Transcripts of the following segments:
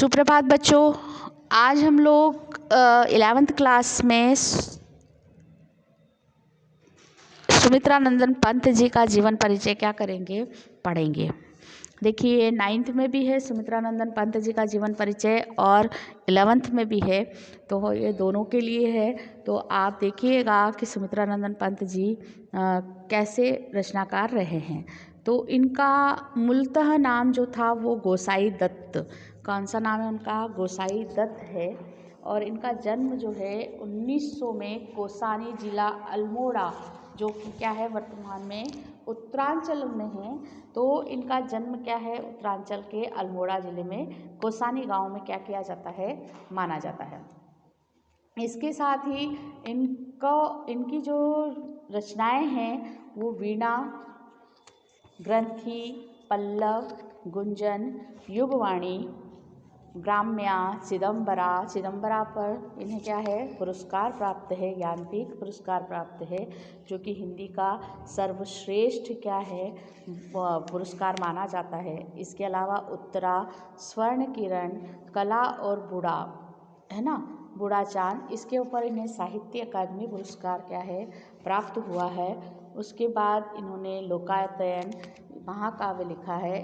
सुप्रभात बच्चों। आज हम लोग 11th क्लास में सुमित्रानंदन पंत जी का जीवन परिचय क्या करेंगे, पढ़ेंगे। देखिए 9th में भी है सुमित्रानंदन पंत जी का जीवन परिचय और 11th में भी है, तो ये दोनों के लिए है। तो आप देखिएगा कि सुमित्रानंदन पंत जी कैसे रचनाकार रहे हैं। तो इनका मूलतः नाम जो था वो गोसाई दत्त, कौन सा नाम है उनका? गोसाई दत्त है। और इनका जन्म जो है 1900 में कोसानी जिला अल्मोड़ा, जो कि क्या है वर्तमान में उत्तरांचल में है। तो इनका जन्म क्या है उत्तरांचल के अल्मोड़ा जिले में कोसानी गांव में क्या किया जाता है, माना जाता है। इसके साथ ही इनकी जो रचनाएं हैं वो वीणा, ग्रंथि, पल्लव, गुंजन, युगवाणी, ग्राम्या, चिदम्बरा पर इन्हें क्या है पुरस्कार प्राप्त है, ज्ञानपीठ पुरस्कार प्राप्त है, जो कि हिंदी का सर्वश्रेष्ठ क्या है पुरस्कार माना जाता है। इसके अलावा उत्तरा, स्वर्ण किरण, कला और बूढ़ा है ना, बूढ़ा चांद, इसके ऊपर इन्हें साहित्य अकादमी पुरस्कार क्या है प्राप्त हुआ है। उसके बाद इन्होंने लोकायतन, महाकाव्य लिखा है।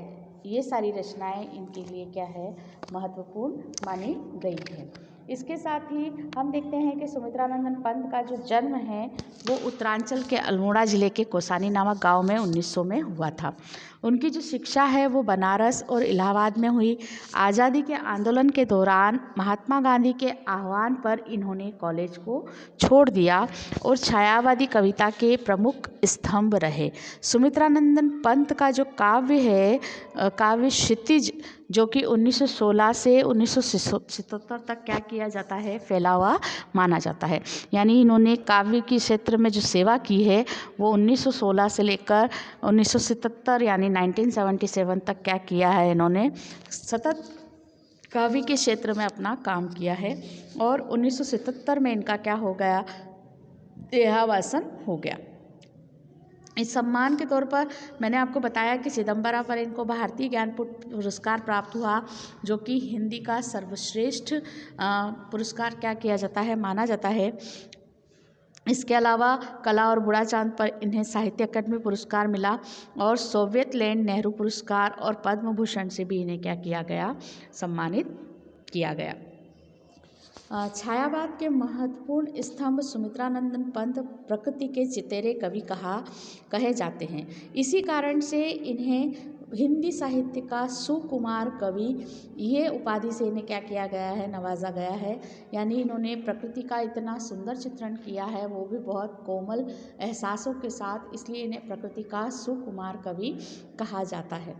ये सारी रचनाएं इनके लिए क्या है महत्वपूर्ण मानी गई है। इसके साथ ही हम देखते हैं कि सुमित्रानंदन पंत का जो जन्म है वो उत्तरांचल के अल्मोड़ा जिले के कोसानी नामक गांव में 1900 में हुआ था। उनकी जो शिक्षा है वो बनारस और इलाहाबाद में हुई। आज़ादी के आंदोलन के दौरान महात्मा गांधी के आह्वान पर इन्होंने कॉलेज को छोड़ दिया और छायावादी कविता के प्रमुख स्तंभ रहे। सुमित्रानंदन पंत का जो काव्य है, काव्य क्षितिज, जो कि 1916 से 1977 तक क्या किया जाता है, फैला हुआ माना जाता है। यानी इन्होंने काव्य के क्षेत्र में जो सेवा की है वो 1916 से लेकर 1977 यानी 1977 तक क्या किया है, इन्होंने सतत काव्य के क्षेत्र में अपना काम किया है। और 1977 में इनका क्या हो गया, देहावसान हो गया। इस सम्मान के तौर पर मैंने आपको बताया कि चिदम्बरा पर इनको भारतीय ज्ञानपीठ पुरस्कार प्राप्त हुआ, जो कि हिंदी का सर्वश्रेष्ठ पुरस्कार क्या किया जाता है, माना जाता है। इसके अलावा कला और बूढ़ा चांद पर इन्हें साहित्य अकादमी पुरस्कार मिला और सोवियत लैंड नेहरू पुरस्कार और पद्म भूषण से भी इन्हें क्या किया गया, सम्मानित किया गया। छायावाद के महत्वपूर्ण स्तंभ सुमित्रानंदन पंत प्रकृति के चितेरे कवि कहे जाते हैं। इसी कारण से इन्हें हिंदी साहित्य का सुकुमार कवि ये उपाधि से इन्हें क्या किया गया है, नवाजा गया है। यानी इन्होंने प्रकृति का इतना सुंदर चित्रण किया है, वो भी बहुत कोमल एहसासों के साथ, इसलिए इन्हें प्रकृति का सुकुमार कवि कहा जाता है।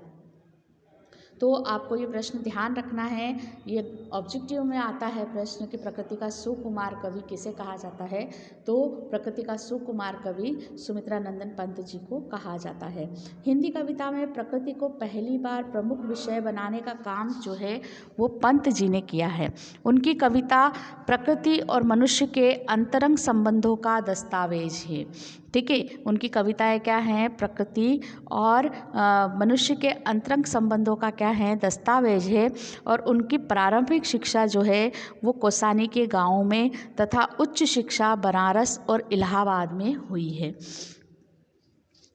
तो आपको ये प्रश्न ध्यान रखना है, ये ऑब्जेक्टिव में आता है प्रश्न कि प्रकृति का सुकुमार कवि किसे कहा जाता है। तो प्रकृति का सुकुमार कवि सुमित्रानंदन पंत जी को कहा जाता है। हिंदी कविता में प्रकृति को पहली बार प्रमुख विषय बनाने का काम जो है वो पंत जी ने किया है। उनकी कविता प्रकृति और मनुष्य के अंतरंग संबंधों का दस्तावेज है। ठीक है, उनकी कविताएं क्या हैं, प्रकृति और मनुष्य के अंतरंग संबंधों का क्या है, दस्तावेज है। और उनकी प्रारंभिक शिक्षा जो है वो कोसानी के गाँव में तथा उच्च शिक्षा बनारस और इलाहाबाद में हुई है।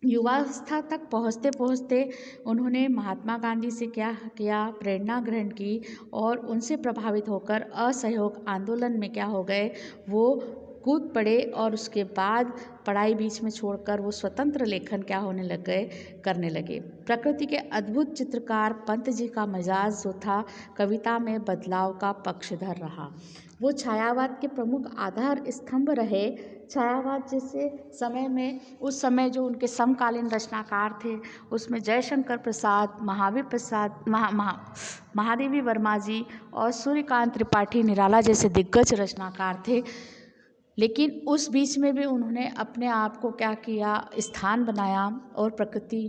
युवावस्था तक पहुँचते पहुँचते उन्होंने महात्मा गांधी से क्या किया, प्रेरणा ग्रहण की और उनसे प्रभावित होकर असहयोग आंदोलन में क्या हो गए, वो कूद पड़े। और उसके बाद पढ़ाई बीच में छोड़कर वो स्वतंत्र लेखन क्या होने लग गए, करने लगे। प्रकृति के अद्भुत चित्रकार पंत जी का मिजाज जो था कविता में बदलाव का पक्षधर रहा। वो छायावाद के प्रमुख आधार स्तंभ रहे। छायावाद जैसे समय में, उस समय जो उनके समकालीन रचनाकार थे उसमें जयशंकर प्रसाद, महावीर प्रसाद, महादेवी वर्मा जी और सूर्यकांत त्रिपाठी निराला जैसे दिग्गज रचनाकार थे। लेकिन उस बीच में भी उन्होंने अपने आप को क्या किया, स्थान बनाया और प्रकृति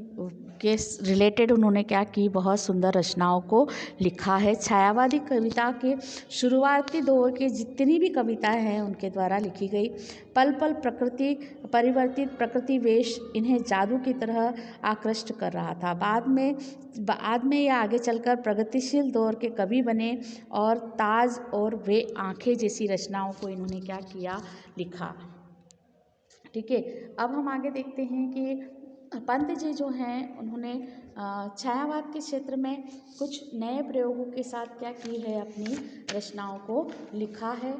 के रिलेटेड उन्होंने क्या की, बहुत सुंदर रचनाओं को लिखा है। छायावादी कविता के शुरुआती दौर की जितनी भी कविताएं हैं उनके द्वारा लिखी गई। पल पल प्रकृति परिवर्तित प्रकृति वेश इन्हें जादू की तरह आकृष्ट कर रहा था। बाद में ये आगे चलकर प्रगतिशील दौर के कवि बने और ताज और वे आंखें जैसी रचनाओं को इन्होंने क्या किया, लिखा। ठीक है, अब हम आगे देखते हैं कि पंत जी जो हैं उन्होंने छायावाद के क्षेत्र में कुछ नए प्रयोगों के साथ क्या की है, अपनी रचनाओं को लिखा है।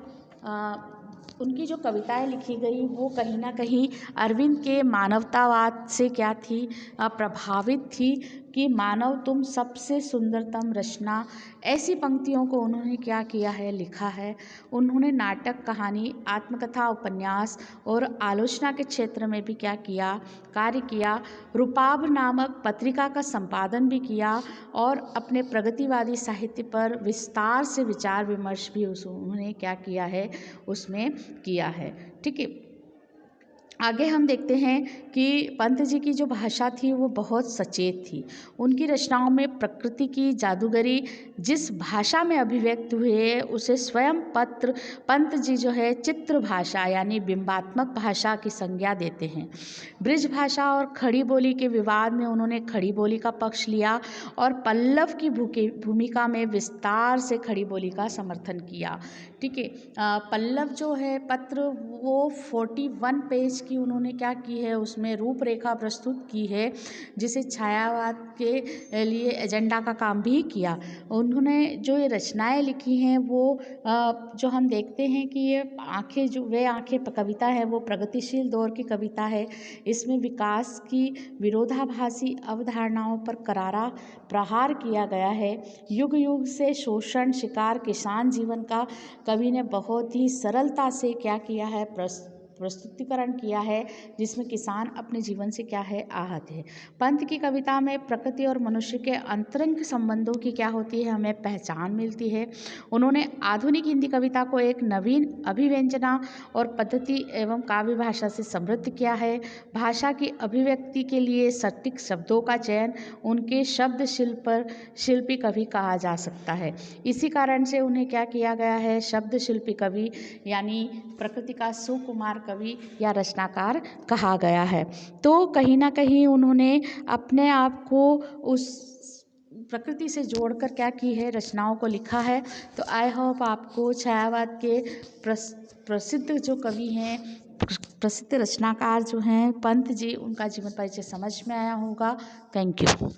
उनकी जो कविताएं लिखी गई वो कहीं ना कहीं अरविंद के मानवतावाद से क्या थी, प्रभावित थी कि मानव तुम सबसे सुंदरतम रचना, ऐसी पंक्तियों को उन्होंने क्या किया है, लिखा है। उन्होंने नाटक, कहानी, आत्मकथा, उपन्यास और आलोचना के क्षेत्र में भी क्या किया, कार्य किया। रूपाभ नामक पत्रिका का संपादन भी किया और अपने प्रगतिवादी साहित्य पर विस्तार से विचार विमर्श भी उन्होंने क्या किया है, उसमें किया है। ठीक है, आगे हम देखते हैं कि पंत जी की जो भाषा थी वो बहुत सचेत थी। उनकी रचनाओं में प्रकृति की जादूगरी जिस भाषा में अभिव्यक्त हुए उसे स्वयं पंत जी जो है चित्र भाषा यानी बिंबात्मक भाषा की संज्ञा देते हैं। ब्रिज भाषा और खड़ी बोली के विवाद में उन्होंने खड़ी बोली का पक्ष लिया और पल्लव की भूमिका में विस्तार से खड़ी बोली का समर्थन किया। ठीक है, पल्लव जो है पत्र वो 41 पेज की उन्होंने क्या की है, उसमें रूपरेखा प्रस्तुत की है, जिसे छायावाद के लिए एजेंडा का काम भी किया। उन्होंने जो ये रचनाएं लिखी हैं वो जो हम देखते हैं कि ये आंखें जो वे आंखें कविता है वो प्रगतिशील दौर की कविता है। इसमें विकास की विरोधाभासी अवधारणाओं पर करारा प्रहार किया गया है। युग युग से शोषण, शिकार, किसान जीवन का कवि ने बहुत ही सरलता से क्या किया है, प्रस्तुतिकरण किया है, जिसमें किसान अपने जीवन से क्या है, आहत है। पंत की कविता में प्रकृति और मनुष्य के अंतरंग संबंधों की क्या होती है, हमें पहचान मिलती है। उन्होंने आधुनिक हिंदी कविता को एक नवीन अभिव्यंजना और पद्धति एवं काव्य भाषा से समृद्ध किया है। भाषा की अभिव्यक्ति के लिए सटीक शब्दों का चयन उनके शब्द शिल्पी कवि कहा जा सकता है। इसी कारण से उन्हें क्या किया गया है, शब्द शिल्पी कवि यानी प्रकृति का सुकुमार कवि या रचनाकार कहा गया है। तो कहीं ना कहीं उन्होंने अपने आप को उस प्रकृति से जोड़कर क्या की है, रचनाओं को लिखा है। तो आई होप आपको छायावाद के प्रसिद्ध जो कवि हैं, प्रसिद्ध रचनाकार जो हैं पंत जी, उनका जीवन परिचय समझ में आया होगा। Thank you.